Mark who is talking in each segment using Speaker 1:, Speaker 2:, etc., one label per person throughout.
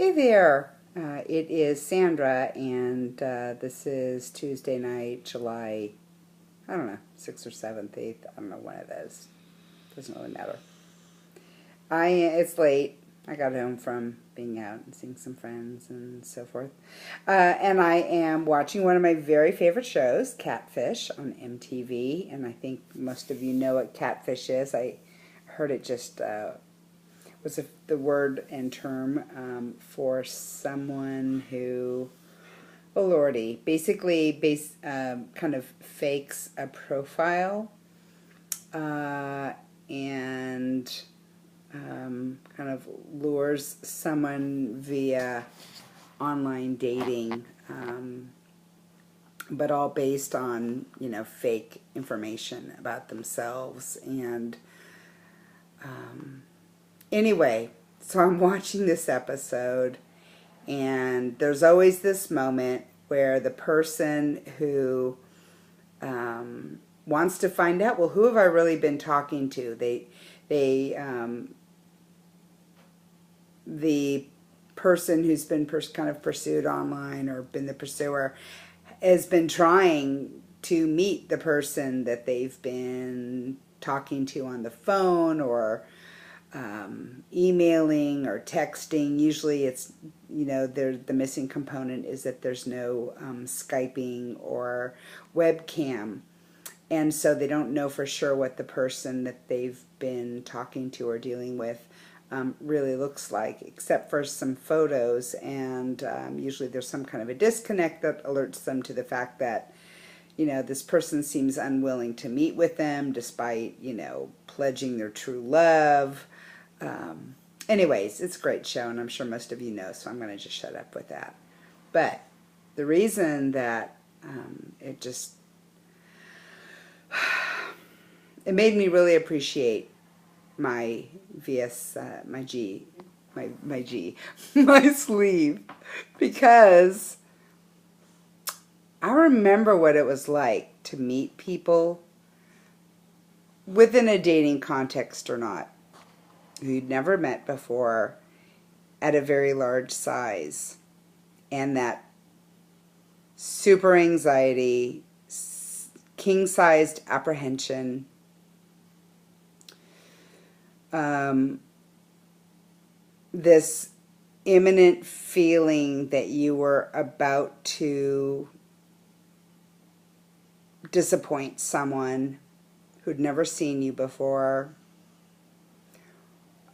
Speaker 1: Hey there, it is Sandra, and this is Tuesday night, July, I don't know, 6th or 7th, 8th, I don't know when it is. Doesn't really matter. It's late. I got home from being out and seeing some friends and so forth. And I am watching one of my very favorite shows, Catfish, on MTV, and I think most of you know what Catfish is. I heard it just was the word and term for someone who, oh lordy, basically kind of fakes a profile and kind of lures someone via online dating, but all based on, fake information about themselves. And anyway, so I'm watching this episode, and there's always this moment where the person who wants to find out, well, who have I really been talking to? The person who's been kind of pursued online or been the pursuer has been trying to meet the person that they've been talking to on the phone or emailing or texting. Usually it's, the missing component is that there's no Skyping or webcam. And so they don't know for sure what the person that they've been talking to or dealing with really looks like, except for some photos. And usually there's some kind of a disconnect that alerts them to the fact that, this person seems unwilling to meet with them despite, pledging their true love. Anyways, it's a great show, and I'm sure most of you know, so I'm going to just shut up with that. But the reason that it made me really appreciate my my sleeve, because I remember what it was like to meet people within a dating context or not, who you'd never met before, at a very large size, and that super anxiety, king-sized apprehension, this imminent feeling that you were about to disappoint someone who'd never seen you before.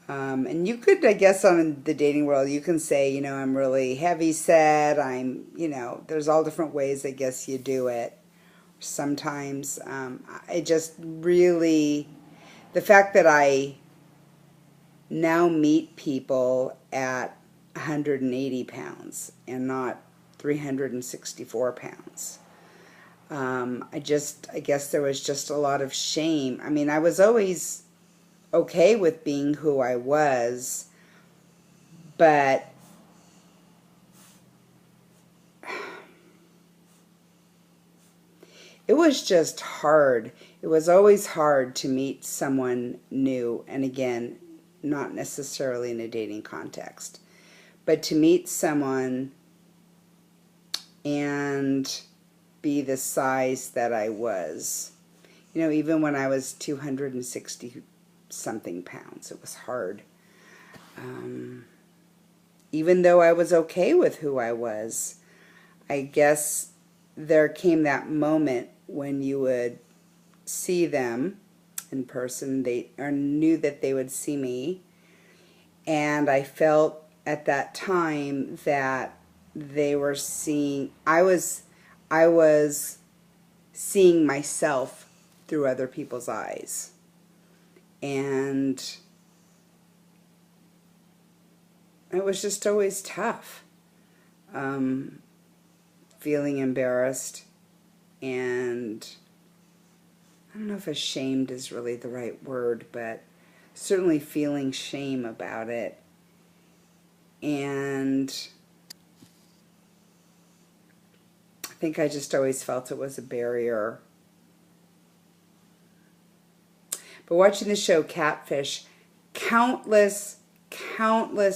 Speaker 1: And you could, I guess, on the dating world, you can say, I'm really heavy set. There's all different ways, I guess, you do it. Sometimes I just really, the fact that I now meet people at 180 pounds and not 364 pounds. I guess there was just a lot of shame. I mean, I was always okay with being who I was, but it was just hard. It was always hard to meet someone new, and again, not necessarily in a dating context, but to meet someone and be the size that I was. Even when I was 260 something pounds, it was hard. Even though I was okay with who I was, I guess there came that moment when you would see them in person, or knew that they would see me, and I felt at that time that they were seeing, I was seeing myself through other people's eyes. And it was just always tough, feeling embarrassed, and I don't know if ashamed is really the right word, but certainly feeling shame about it. And I think I just always felt it was a barrier. But watching the show Catfish, countless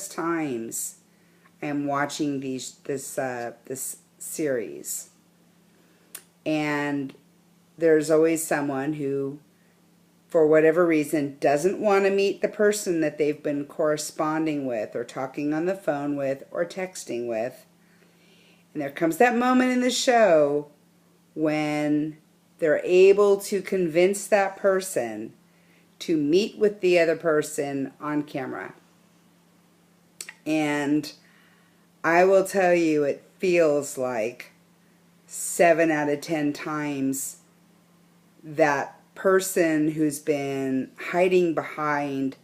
Speaker 1: times am watching this series, and there's always someone who, for whatever reason, doesn't want to meet the person that they've been corresponding with or talking on the phone with or texting with. And there comes that moment in the show when they're able to convince that person to meet with the other person on camera. And I will tell you, it feels like 7 out of 10 times that person who's been hiding behind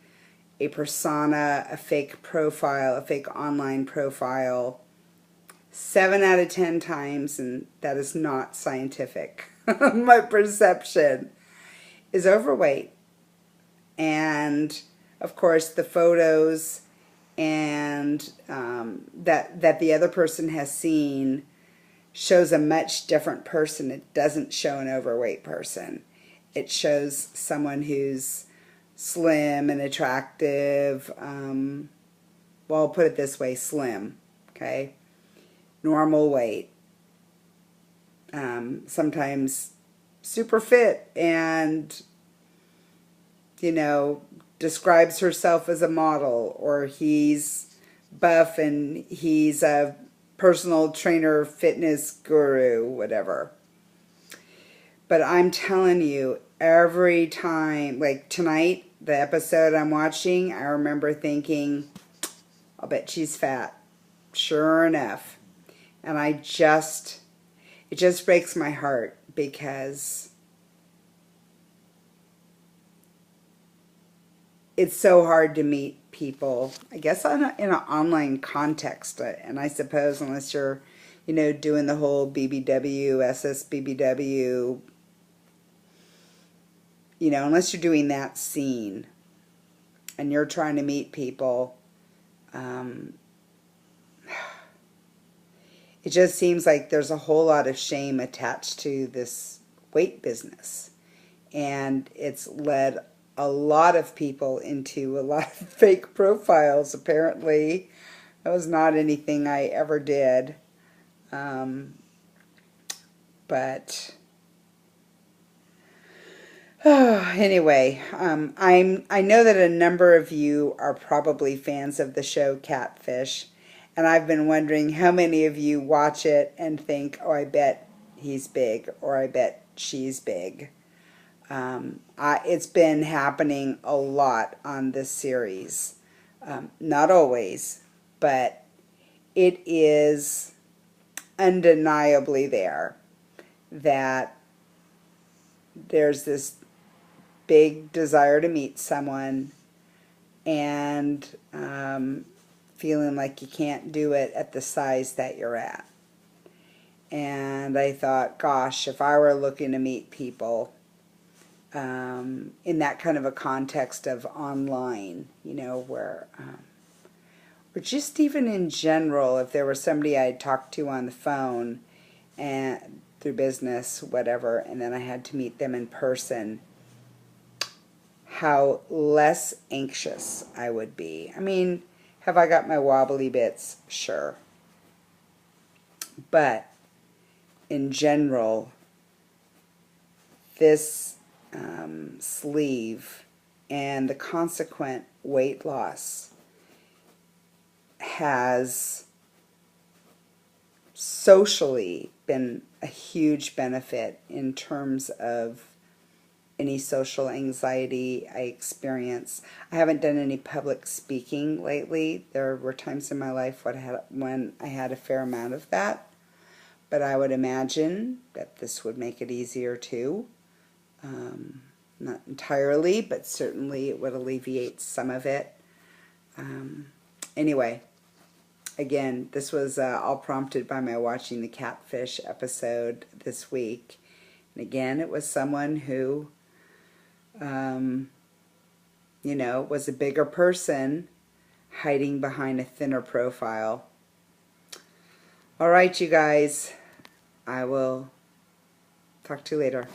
Speaker 1: a persona, a fake profile, a fake online profile, 7 out of 10 times, and that is not scientific, my perception, is overweight. And of course the photos and that the other person has seen shows a much different person. It doesn't show an overweight person. It shows someone who's slim and attractive. Well, I'll put it this way, slim, okay? Normal weight. Sometimes super fit and, you know, describes herself as a model, or he's buff and he's a personal trainer, fitness guru, whatever. But I'm telling you, every time, like tonight, the episode I'm watching, I remember thinking, I'll bet she's fat. Sure enough. And it just breaks my heart, because it's so hard to meet people, I guess, in an online context. And I suppose unless you're, you know, doing the whole BBW, SSBBW, you know, unless you're doing that scene and you're trying to meet people, it just seems like there's a whole lot of shame attached to this weight business. And it's led a lot of people into a lot of fake profiles, apparently. That was not anything I ever did. But anyway, I know that a number of you are probably fans of the show Catfish, and I've been wondering how many of you watch it and think, oh, I bet he's big, or I bet she's big. It's been happening a lot on this series. Not always, but it is undeniably there that there's this big desire to meet someone, and feeling like you can't do it at the size that you're at. And I thought, gosh, if I were looking to meet people in that kind of a context of online, you know, where, or just even in general, if there was somebody I'd talked to on the phone and through business, whatever, and then I had to meet them in person, how less anxious I would be. I mean, have I got my wobbly bits? Sure. But in general, this sleeve and the consequent weight loss has socially been a huge benefit in terms of any social anxiety I experience. I haven't done any public speaking lately. There were times in my life when I had a fair amount of that, but I would imagine that this would make it easier too. Not entirely, but certainly it would alleviate some of it. Anyway, again, this was all prompted by my watching the Catfish episode this week. And again, it was someone who, you know, was a bigger person hiding behind a thinner profile. All right, you guys, I will talk to you later.